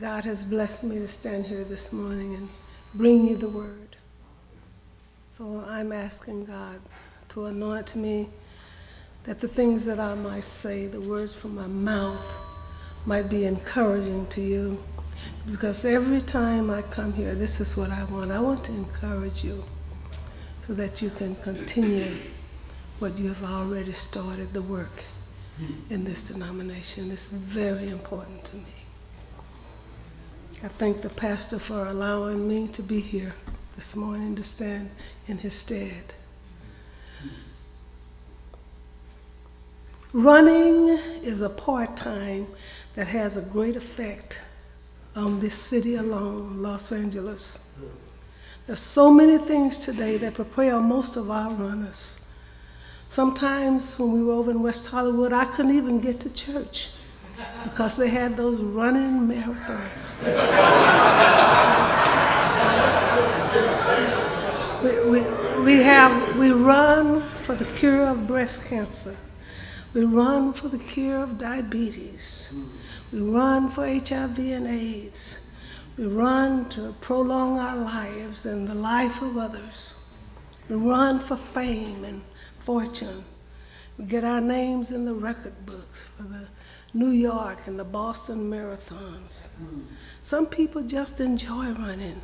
God has blessed me to stand here this morning and bring you the word. So I'm asking God to anoint me, that the things that I might say, the words from my mouth, might be encouraging to you. Because every time I come here, this is what I want. I want to encourage you so that you can continue what you have already started, the work in this denomination. It's very important to me. I thank the pastor for allowing me to be here this morning to stand in his stead. Running is a part-time that has a great effect on this city alone, Los Angeles. There's so many things today that prepare most of our runners. Sometimes when we were over in West Hollywood, I couldn't even get to church because they had those running marathons. we run for the cure of breast cancer. We run for the cure of diabetes. We run for HIV and AIDS. We run to prolong our lives and the life of others. We run for fame and fortune. We get our names in the record books for the New York and the Boston marathons. Some people just enjoy running.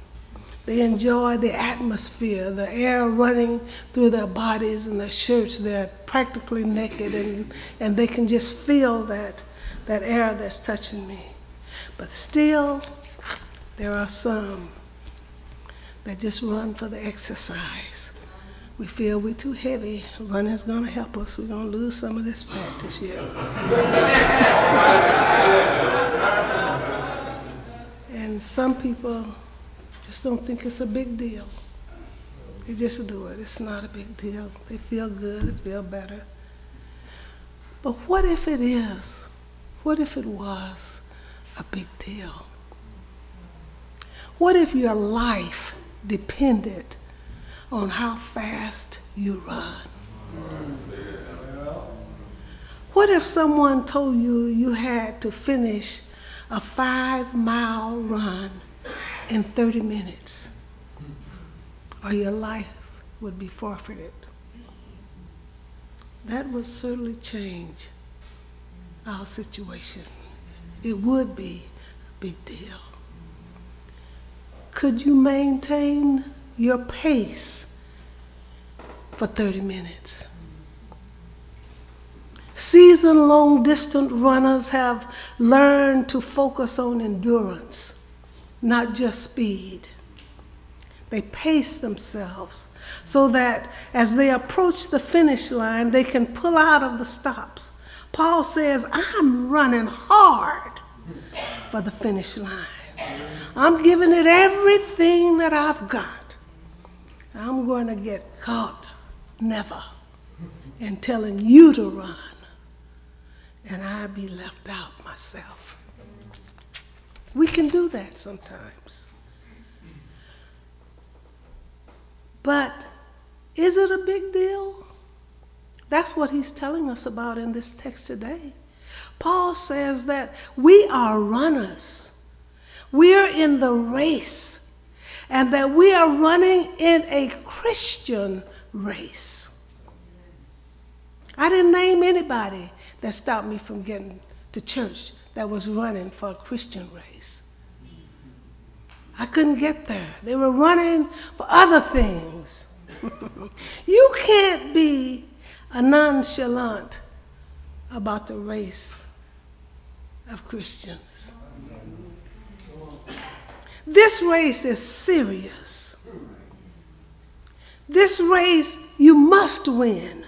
They enjoy the atmosphere, the air running through their bodies and their shirts. They're practically naked, and they can just feel that air that's touching me. But still, there are some that just run for the exercise. We feel we're too heavy. Running's going to help us. We're going to lose some of this fat this year. And some people just don't think it's a big deal. They just do it. It's not a big deal. They feel good. They feel better. But what if it is? What if it was a big deal? What if your life depended on how fast you run? What if someone told you you had to finish a 5-mile run in 30 minutes, or your life would be forfeited? That would certainly change our situation. It would be a big deal. Could you maintain your pace for 30 minutes? Seasoned long-distance runners have learned to focus on endurance, not just speed. They pace themselves so that as they approach the finish line, they can pull out of the stops. Paul says, I'm running hard for the finish line. I'm giving it everything that I've got. I'm going to get caught, never, in telling you to run, and I be left out myself. We can do that sometimes. But is it a big deal? That's what he's telling us about in this text today. Paul says that we are runners. We are in the race, and that we are running in a Christian race. I didn't name anybody that stopped me from getting to church that was running for a Christian race. I couldn't get there. They were running for other things. You can't be a nonchalant about the race of Christians. This race is serious. This race you must win.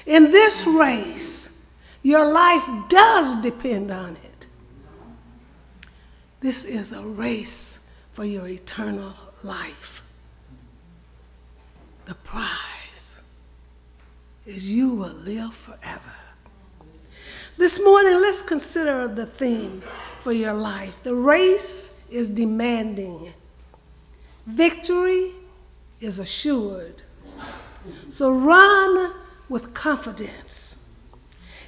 In this race, your life does depend on it. This is a race for your eternal life. The prize is you will live forever. This morning, let's consider the theme for your life. The race is demanding. Victory is assured. So run with confidence.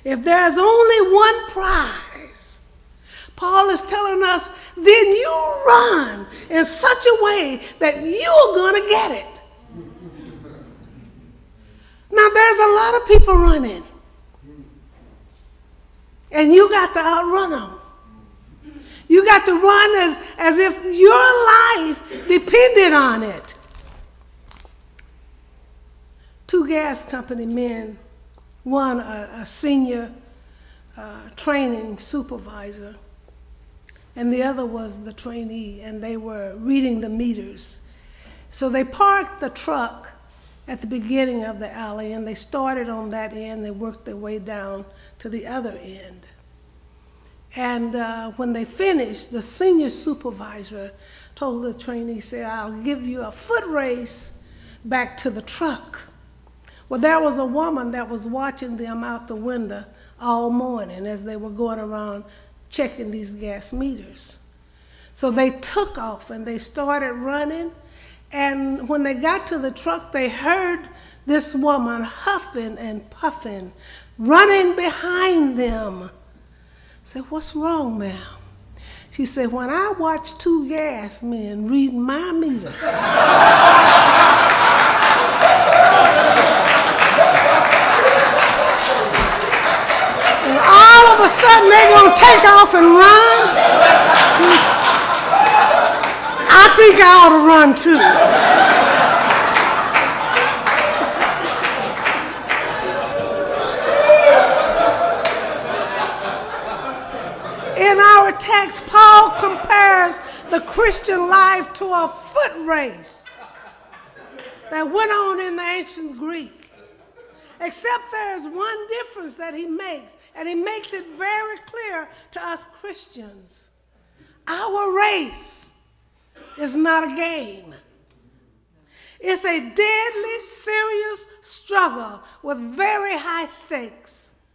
If there's only one prize, Paul is telling us, then you run in such a way that you're going to get it. Now, there's a lot of people running, and you got to outrun them. You got to run as if your life depended on it. 2 gas company men, one a senior training supervisor, and the other was the trainee, and they were reading the meters. So they parked the truck at the beginning of the alley, and they started on that end. They worked their way down to the other end. And when they finished, the senior supervisor told the trainee, said, I'll give you a foot race back to the truck. Well, there was a woman that was watching them out the window all morning as they were going around checking these gas meters. So they took off and they started running. And when they got to the truck, they heard this woman huffing and puffing, running behind them. I said, what's wrong, ma'am? She said, when I watch 2 gas men read my meter, and all of a sudden they're going to take off and run, I think I ought to run too. In our text, Paul compares the Christian life to a foot race that went on in the ancient Greek. Except there's one difference that he makes, and he makes it very clear to us Christians. Our race is not a game. It's a deadly, serious struggle with very high stakes.